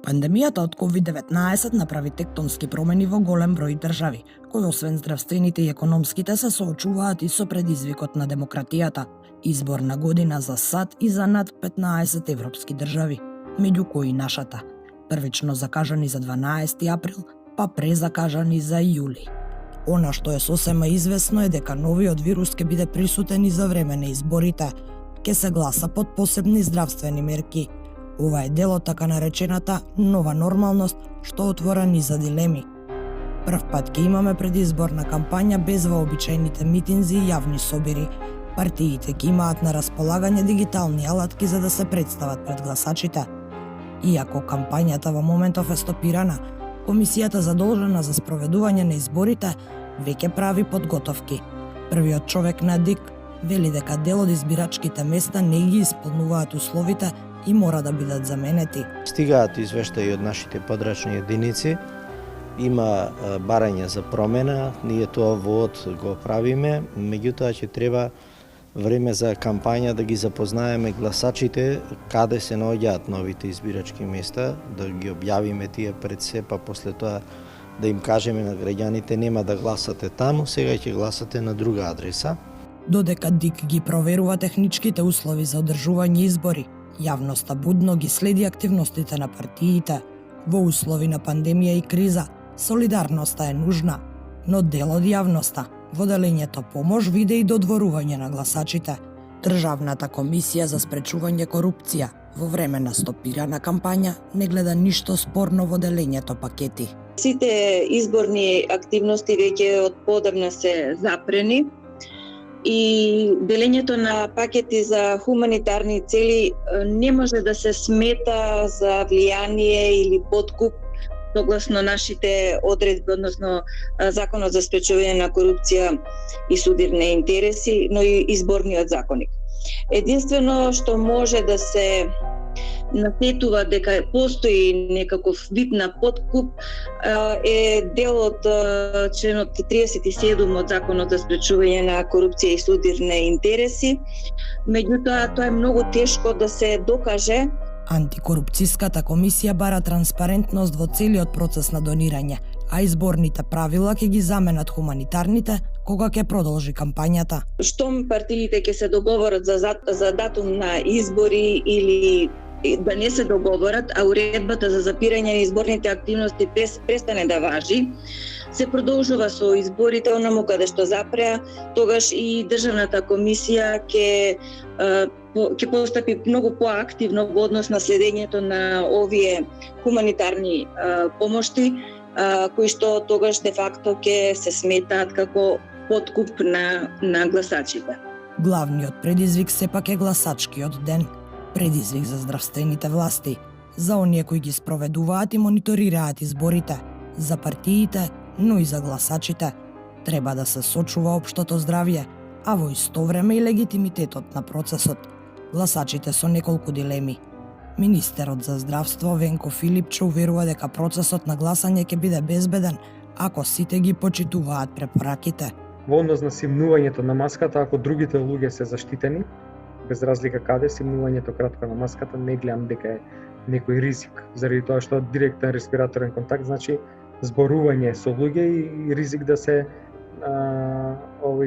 Пандемијата од COVID-19 направи тектонски промени во голем број држави, кои освен здравствените и економските се соочуваат и со предизвикот на демократијата, изборна година за САД и за над 15 европски држави, меѓу кои нашата, првично закажани за 12 април, па презакажани за јули. Она што е сосема известно е дека новиот вирус ќе биде присутен и за време на изборите, ќе се гласа под посебни здравствени мерки. Ова е дел од така наречената нова нормалност, што отвора низ за дилеми. Прв пат ќе имаме предизборна кампања без вообичаените митинзи и јавни собири. Партиите ќе имаат на располагање дигитални алатки за да се представат пред гласачите. Иако кампањата во моментов е стопирана, Комисијата задолжена за спроведување на изборите веќе прави подготовки. Првиот човек на ДИК вели дека дел од избирачките места не ги исполнуваат условите и мора да бидат заменети. Стигаат извештаи од нашите подрачни единици, има барање за промена, ние тоа воот го правиме, меѓутоа ќе треба време за кампања да ги запознаеме гласачите каде се наоѓаат новите избирачки места, да ги објавиме тие пред се, па после тоа да им кажеме на граѓаните нема да гласате таму, сега ќе гласате на друга адреса. Додека ДИК ги проверува техничките услови за одржување избори, јавноста будно ги следи активностите на партиите. Во услови на пандемија и криза, солидарноста е нужна, но дел од јавноста во делењето помош виде и додворување на гласачите. Државната комисија за спречување корупција во време на стопирана кампања не гледа ништо спорно во делењето пакети. Сите изборни активности веќе од подавна се запрени и делењето на пакети за хуманитарни цели не може да се смета за влијание или подкуп согласно нашите одредби, односно Законот за спречување на корупција и судирни интереси, но и изборниот законник. Единствено што може да се насетува дека постои некаков вид на подкуп е дел од членот 37 од Законот за спречување на корупција и судирни интереси, меѓутоа тоа е многу тешко да се докаже. Антикорупцијската комисија бара транспарентност во целиот процес на донирање, а изборните правила ќе ги заменат хуманитарните кога ќе продолжи кампањата. Штом партиите ќе се договорат за датум на избори или да не се договорат, а уредбата за запирање на изборните активности престане да важи, се продолжува со изборите онаму каде што запреа, тогаш и државната комисија ќе постапи многу поактивно во однос на следењето на овие хуманитарни помошти, кои што тогаш де факто ќе се сметаат како подкуп на гласачите. Главниот предизвик сепак е гласачкиот ден, предизвик за здравствените власти, за оние кои ги спроведуваат и мониторираат изборите, за партиите, но и за гласачите. Треба да се сочува општото здравје, а во исто време и легитимитетот на процесот. Гласачите со неколку дилеми. Министерот за здравство Венко Филипче уверува дека процесот на гласање ќе биде безбеден ако сите ги почитуваат препораките. Во однос на симнувањето на маската, ако другите луѓе се заштитени, без разлика каде, симнувањето кратко на маската не гледам дека е некој ризик, заради тоа што директен респираторен контакт значи зборување со луѓе и ризик да се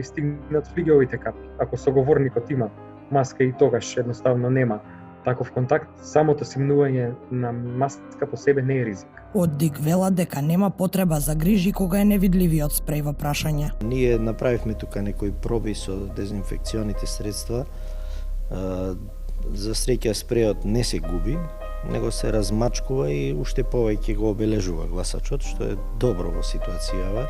стигнат флигеловите капки. Ако соговорникот има маска и тогаш едноставно нема таков контакт, самото симнување на маска по себе не е ризик. Од ДИК велат дека нема потреба за грижи кога е невидливиот спреј во прашање. Ние направивме тука некои проби со дезинфекционите средства. За среќа спрејот не се губи, него се размачкува и уште повеќе го обележува гласачот, што е добро во ситуацијава.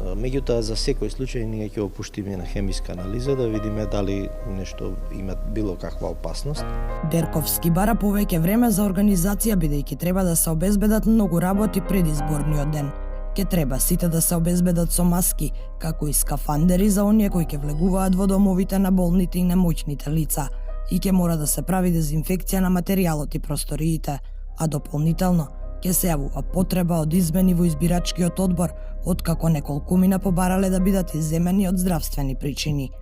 Меѓутоа, за секој случај ние ќе опуштиме на хемиска анализа да видиме дали нешто има било каква опасност. Дерковски бара повеќе време за организација бидејќи треба да се обезбедат многу работи пред изборниот ден. Ке треба сите да се обезбедат со маски, како и скафандери за оние кои ќе влегуваат во домовите на болните и немоќните лица, и ќе мора да се прави дезинфекција на материјалот и просториите, а дополнително ќе се јавува потреба од измени во избирачкиот одбор, откако неколкумина побарале да бидат изземени од здравствени причини.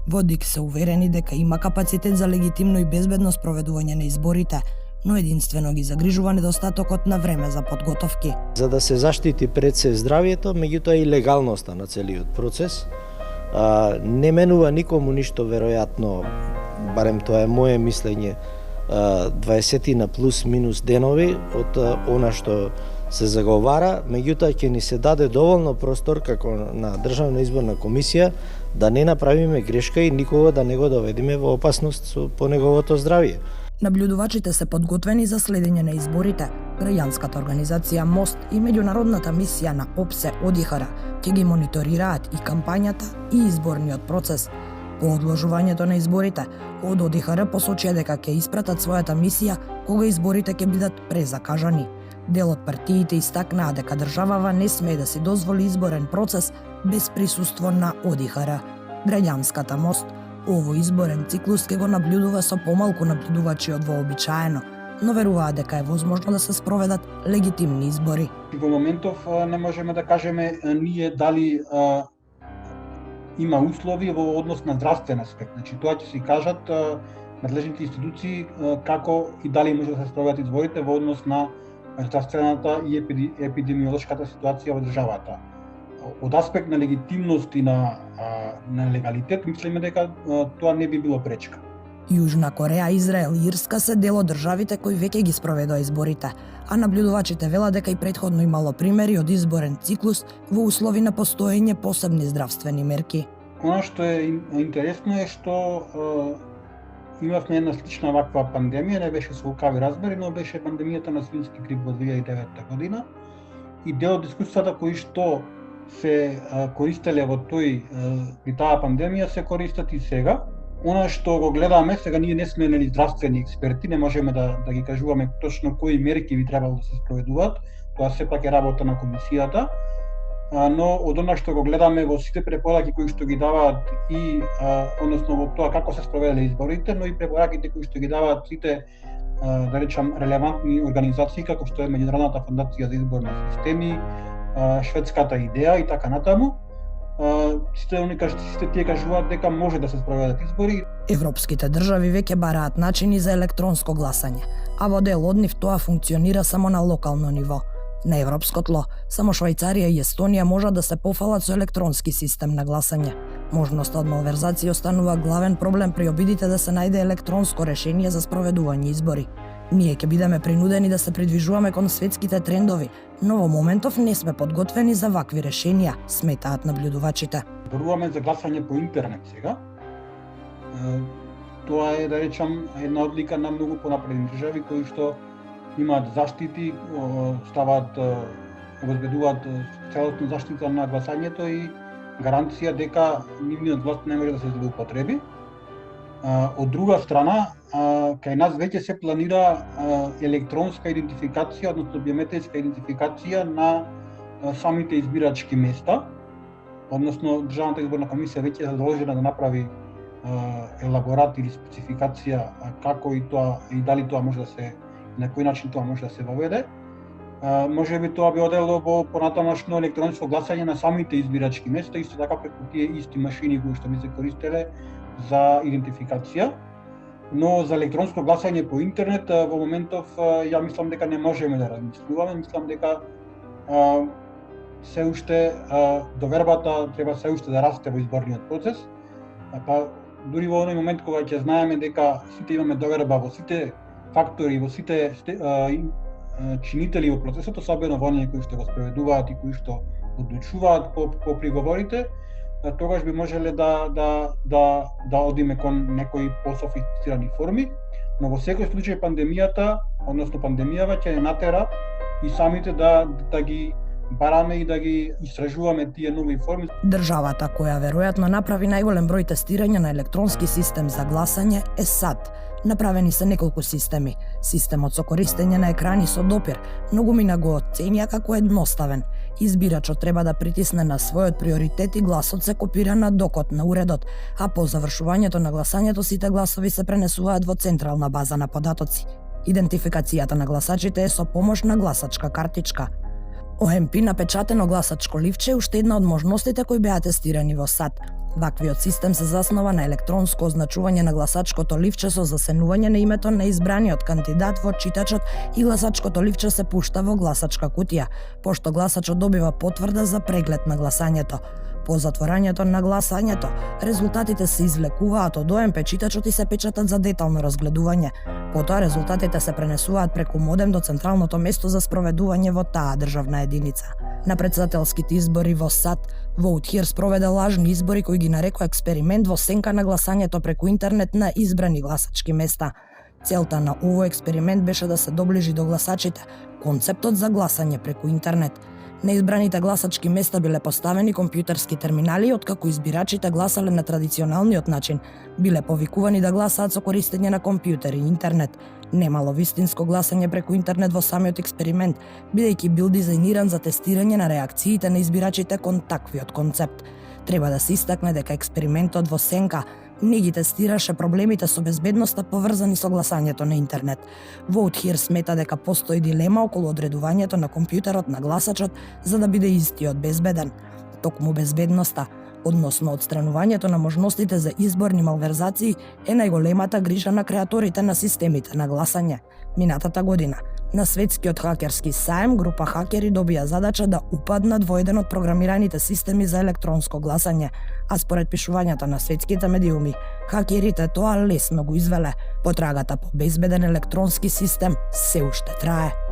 Во ДИК се уверени дека има капацитет за легитимно и безбедно спроведување на изборите, но единствено ги загрижува недостатокот на време за подготовки. За да се заштити пред се здравието, меѓутоа и легалноста на целиот процес. Не менува никому ништо, веројатно, барем тоа е моje мислење, 20 на плюс минус денови од она што се заговара, меѓутоа ќе ни се даде доволно простор како на Државна изборна комисија да не направиме грешка и никога да не го доведеме во опасност по неговото здравје. Наблюдувачите се подготвени за следење на изборите. Граѓанската организација МОСТ и меѓународната мисија на ОПСЕ ОДИХР ќе ги мониторираат и кампањата и изборниот процес. По одложувањето на изборите, од ОДИХР посочија дека ќе испратат својата мисија кога изборите ќе бидат презакажани. Дел од партиите истакнаа дека државава не смее да си дозволи изборен процес без присуство на ОДИХР. Граѓанската МОСТ овој изборен циклус ќе го наблюдува со помалку наблюдувачи од вообичаено, но веруваат дека е возможно да се спроведат легитимни избори. Во моментов не можеме да кажеме ние дали има услови во однос на здравствен аспект. Значи тоа ќе се кажат надлежните институции како и дали може да се спроведат изборите во однос на здравствената и епидемиолошката ситуација во државата. Од аспект на легитимност и на легалитет, мислиме дека тоа не би било пречка. Јужна Кореја, Израел и Ирска се дел од државите кои веќе ги спроведоа изборите, а наблюдувачите велат дека и претходно имало примери од изборен циклус во услови на постоење посебни здравствени мерки. Она што е интересно е што имавме една слична ваква пандемија, не беше со лукави разбори, но беше пандемијата на свински грип во 2009 година и дел од дискусијата кои што се користеле во при таа пандемија се користат и сега. Она што го гледаме, сега ние не сме здравствени експерти, не можеме да ги кажуваме точно кои мерки би требало да се спроведуваат, тоа сепак е работа на комисијата, но од она што го гледаме во сите препораки кои што ги даваат и односно во тоа како се спроведеле изборите, но и препораките кои што ги даваат сите да речам релевантни организации како што е Меѓународната фондација за изборни системи, шведската идеја и така натаму, сите тие кажуваат дека може да се спроведат избори. Европските држави веќе бараат начини за електронско гласање, а во дел од нив тоа функционира само на локално ниво. На европско тло, само Швајцарија и Естонија можат да се пофалат со електронски систем на гласање. Можноста од малверзација останува главен проблем при обидите да се најде електронско решение за спроведување избори. Ние ќе бидеме принудени да се придвижуваме кон светските трендови, но во моментов не сме подготвени за вакви решенија, сметаат наблюдувачите. Зборуваме за гласање по интернет сега. Тоа е, да речам, една одлика на многу понапредни држави кои што имаат заштити, обезбедуваат целосна заштита на гласањето и гаранција дека нивниот глас не може да се злоупотреби. Од друга страна, кај нас веќе се планира електронска идентификација, односно биометриска идентификација на самите избирачки места, односно Државната изборна комисија веќе е задолжена да направи елаборат или спецификација како и тоа и дали тоа може да се, на кој начин тоа може да се воведе. Можеби тоа би одело во понатамошно електронско гласање на самите избирачки места, исто така преку тие исти машини кои што би се користеле за идентификација, но за електронско гласање по интернет во моментов ја мислам дека не можеме да размислуваме, мислам дека се уште довербата треба се уште да расте во изборниот процес, па дури во оној момент кога ќе знаеме дека сите имаме доверба во сите фактори, во сите чинители во процесот, особено во оние кои што го спроведуваат и кои што одлучуваат по приговорите, тогаш би можеле да одиме кон некои пософистицирани форми, но во секој случај пандемијата, односно пандемијава ќе не натера и самите да ги бараме и да ги истражуваме тие нови форми. Државата која веројатно направи најголем број тестирања на електронски систем за гласање е САД. Направени се неколку системи. Системот со користење на екрани со допир, многумина го оценија како едноставен. Избирачот треба да притисне на својот приоритет и гласот се копира на докот на уредот, а по завршувањето на гласањето сите гласови се пренесуваат во централна база на податоци. Идентификацијата на гласачите е со помош на гласачка картичка. ОМП напечатено гласачко ливче е уште една од можностите кои беа тестирани во САД. Ваквиот систем се заснова на електронско означување на гласачкото ливче со засенување на името на избраниот кандидат во читачот и гласачкото ливче се пушта во гласачка кутија, пошто гласачот добива потврда за преглед на гласањето. По затворањето на гласањето, резултатите се извлекуваат од ОМП читачот и се печатат за детално разгледување. Потоа резултатите се пренесуваат преку модем до централното место за спроведување во таа државна единица. На претседателските избори во САД, Vote Here спроведе лажни избори кои ги нарекоа експеримент во сенка на гласањето преку интернет на избрани гласачки места. Целта на овој експеримент беше да се доближи до гласачите концептот за гласање преку интернет. На избраните гласачки места биле поставени компјутерски терминали, откако избирачите гласале на традиционалниот начин, биле повикувани да гласаат со користење на компјутер и интернет. Немало вистинско гласање преку интернет во самиот експеримент, бидејќи бил дизајниран за тестирање на реакциите на избирачите кон таквиот концепт. Треба да се истакне дека експериментот во сенка не ги тестираше проблемите со безбедноста поврзани со гласањето на интернет. Vote Here смета дека постои дилема околу одредувањето на компјутерот на гласачот за да биде истиот безбеден. Токму безбедноста, односно отстранувањето на можностите за изборни малверзации, е најголемата грижа на креаторите на системите на гласање. Минатата година, на светскиот хакерски саем, група хакери добија задача да упаднат во еден од програмираните системи за електронско гласање, а според пишувањата на светските медиуми, хакерите тоа лесно го извеле. Потрагата по безбеден електронски систем се уште трае.